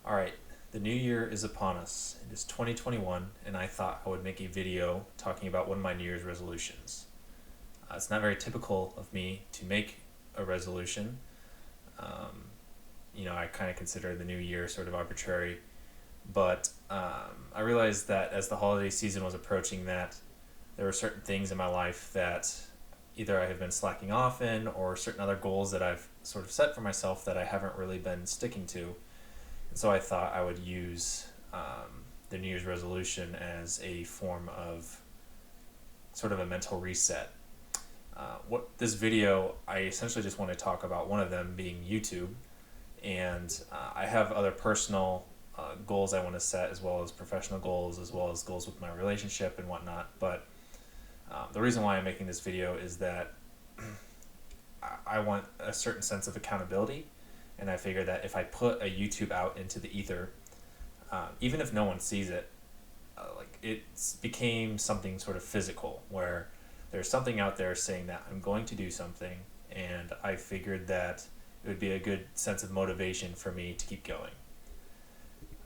All right, the new year is upon us. It is 2021, and I thought I would make a video talking about one of my New Year's resolutions. It's not very typical of me to make a resolution. Um, I kind of consider the new year sort of arbitrary, but I realized that as the holiday season was approaching, that there were certain things in my life that either I have been slacking off in, or certain other goals that I've sort of set for myself that I haven't really been sticking to. And so I thought I would use the New Year's resolution as a form of sort of a mental reset. What this video, I essentially just want to talk about one of them being YouTube, and I have other personal goals I want to set, as well as professional goals, as well as goals with my relationship and whatnot. But the reason why I'm making this video is that I want a certain sense of accountability, and I figure that if I put a YouTube out into the ether, even if no one sees it, it's became something sort of physical, where there's something out there saying that I'm going to do something, and I figured that it would be a good sense of motivation for me to keep going.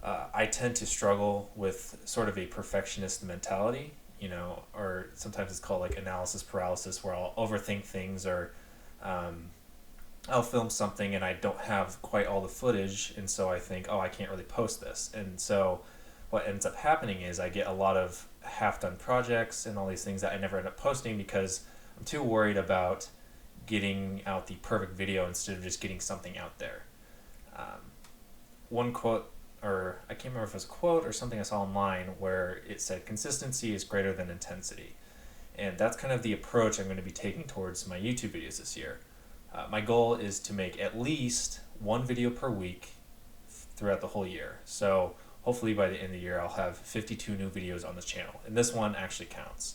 I tend to struggle with sort of a perfectionist mentality, or sometimes it's called like analysis paralysis, where I'll overthink things, or I'll film something and I don't have quite all the footage, and so I think, oh, I can't really post this. And so what ends up happening is I get a lot of half-done projects and all these things that I never end up posting because I'm too worried about getting out the perfect video instead of just getting something out there. One quote, or I can't remember if it was a quote or something I saw online, where it said consistency is greater than intensity. And that's kind of the approach I'm going to be taking towards my YouTube videos this year. My goal is to make at least one video per week throughout the whole year. So hopefully by the end of the year I'll have 52 new videos on this channel, and this one actually counts.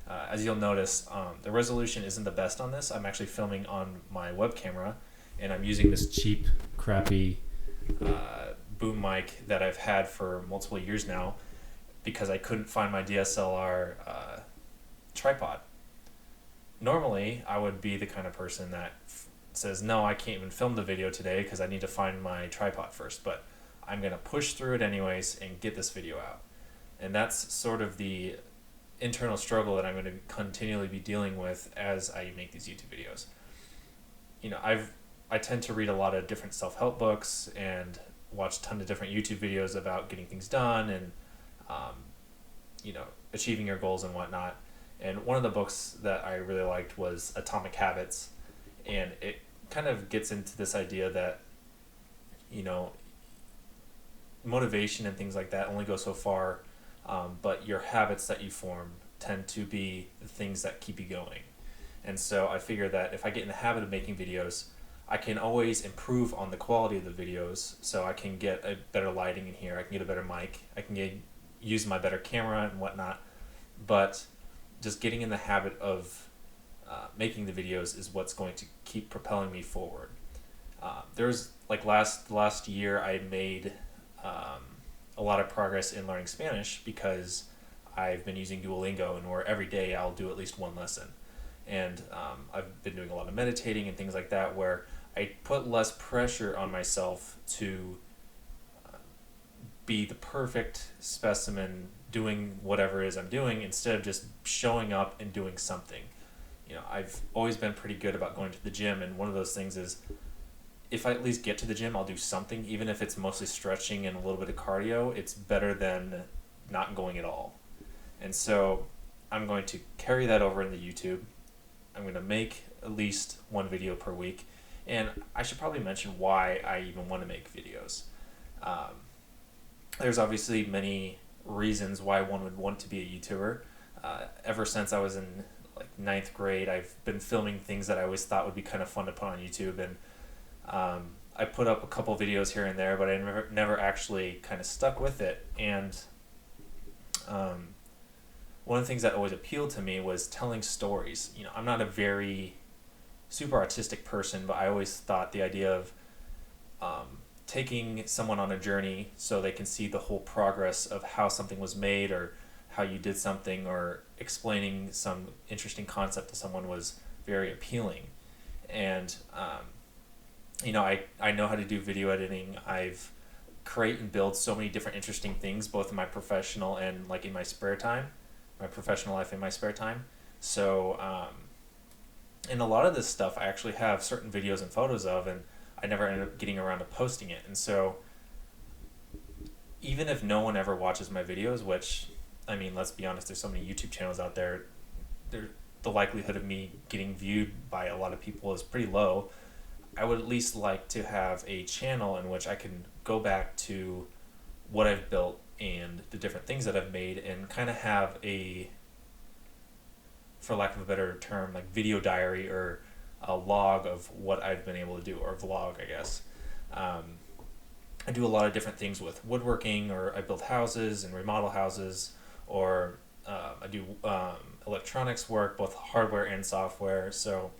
As you'll notice, the resolution isn't the best on this. I'm actually filming on my web camera, and I'm using this cheap, crappy boom mic that I've had for multiple years now because I couldn't find my DSLR tripod. Normally, I would be the kind of person that says, no, I can't even film the video today because I need to find my tripod first, but I'm going to push through it anyways and get this video out. And that's sort of the internal struggle that I'm going to continually be dealing with as I make these YouTube videos. I tend to read a lot of different self-help books and watch a ton of different YouTube videos about getting things done and achieving your goals and whatnot. And one of the books that I really liked was Atomic Habits, and it kind of gets into this idea that motivation and things like that only go so far, but your habits that you form tend to be the things that keep you going. And so I figure that if I get in the habit of making videos, I can always improve on the quality of the videos. So I can get a better lighting in here, I can get a better mic, I can use my better camera and whatnot. But just getting in the habit of making the videos is what's going to keep propelling me forward. There's last year I made a lot of progress in learning Spanish because I've been using Duolingo, and where every day I'll do at least one lesson. And I've been doing a lot of meditating and things like that, where I put less pressure on myself to be the perfect specimen doing whatever it is I'm doing, instead of just showing up and doing something. I've always been pretty good about going to the gym, and one of those things is if I at least get to the gym, I'll do something, even if it's mostly stretching and a little bit of cardio. It's better than not going at all. And so I'm going to carry that over into YouTube. I'm going to make at least one video per week, and I should probably mention why I even want to make videos. There's obviously many reasons why one would want to be a YouTuber. Ever since I was in ninth grade, I've been filming things that I always thought would be kind of fun to put on YouTube, and I put up a couple videos here and there, but I never actually kind of stuck with it. And one of the things that always appealed to me was telling stories. I'm not a very super artistic person, but I always thought the idea of taking someone on a journey so they can see the whole progress of how something was made, or how you did something, or explaining some interesting concept to someone was very appealing. And I know how to do video editing. I've create and build so many different interesting things, both in my professional and like in my spare time, my professional life in my spare time. So, and a lot of this stuff I actually have certain videos and photos of, and I never ended up getting around to posting it. And so, even if no one ever watches my videos, which, I mean, let's be honest, there's so many YouTube channels out there, the likelihood of me getting viewed by a lot of people is pretty low. I would at least like to have a channel in which I can go back to what I've built and the different things that I've made, and kind of have a, for lack of a better term, like video diary or a log of what I've been able to do, or vlog, I guess. I do a lot of different things with woodworking, or I build houses and remodel houses, or I do electronics work, both hardware and software. So,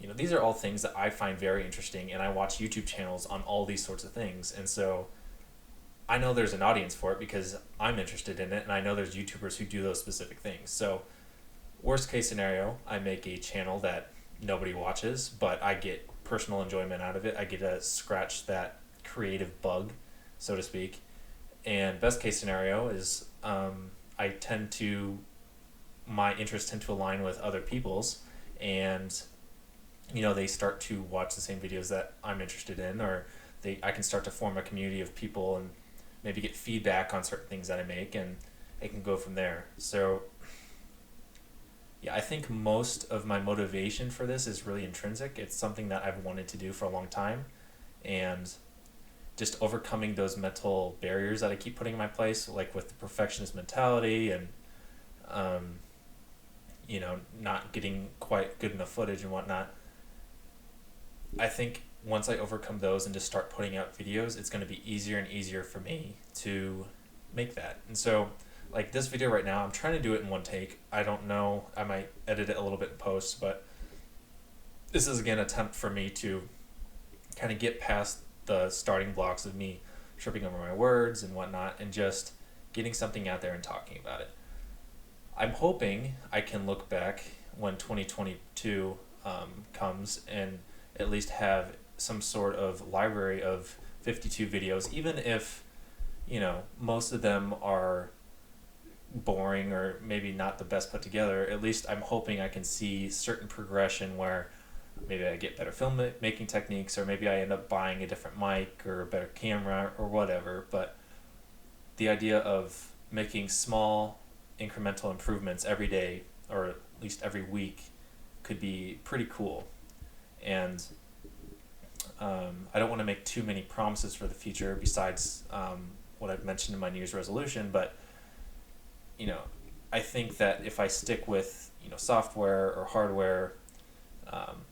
you know, these are all things that I find very interesting, and I watch YouTube channels on all these sorts of things. And so I know there's an audience for it because I'm interested in it, and I know there's YouTubers who do those specific things. So worst case scenario, I make a channel that nobody watches, but I get personal enjoyment out of it. I get to scratch that creative bug, so to speak. And best case scenario is my interests tend to align with other people's, and you know, they start to watch the same videos that I'm interested in, or I can start to form a community of people and maybe get feedback on certain things that I make, and it can go from there. So yeah, I think most of my motivation for this is really intrinsic. It's something that I've wanted to do for a long time, and just overcoming those mental barriers that I keep putting in my place, like with the perfectionist mentality and you know, not getting quite good enough footage and whatnot. I think once I overcome those and just start putting out videos, it's going to be easier and easier for me to make that. And so, like this video right now, I'm trying to do it in one take. I don't know, I might edit it a little bit in post, but this is again an attempt for me to kind of get past the starting blocks of me tripping over my words and whatnot, and just getting something out there and talking about it. I'm hoping I can look back when 2022 comes and at least have some sort of library of 52 videos, even if, you know, most of them are boring or maybe not the best put together. At least I'm hoping I can see certain progression where maybe I get better film making techniques, or maybe I end up buying a different mic or a better camera or whatever. But the idea of making small incremental improvements every day, or at least every week, could be pretty cool. And I don't want to make too many promises for the future besides what I've mentioned in my New Year's resolution, but you know, I think that if I stick with, you know, software or hardware,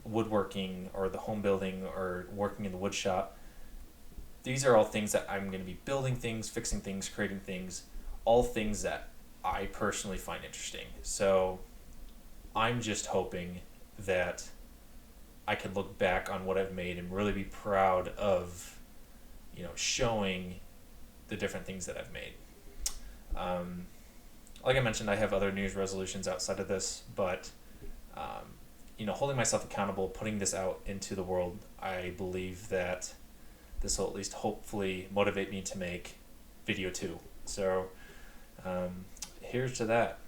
woodworking or the home building or working in the wood shop, these are all things that I'm going to be building things, fixing things, creating things, all things that I personally find interesting. So I'm just hoping that I can look back on what I've made and really be proud of, you know, showing the different things that I've made. Like I mentioned, I have other New Year's resolutions outside of this, but you know, holding myself accountable, putting this out into the world, I believe that this will at least hopefully motivate me to make video 2. So here's to that.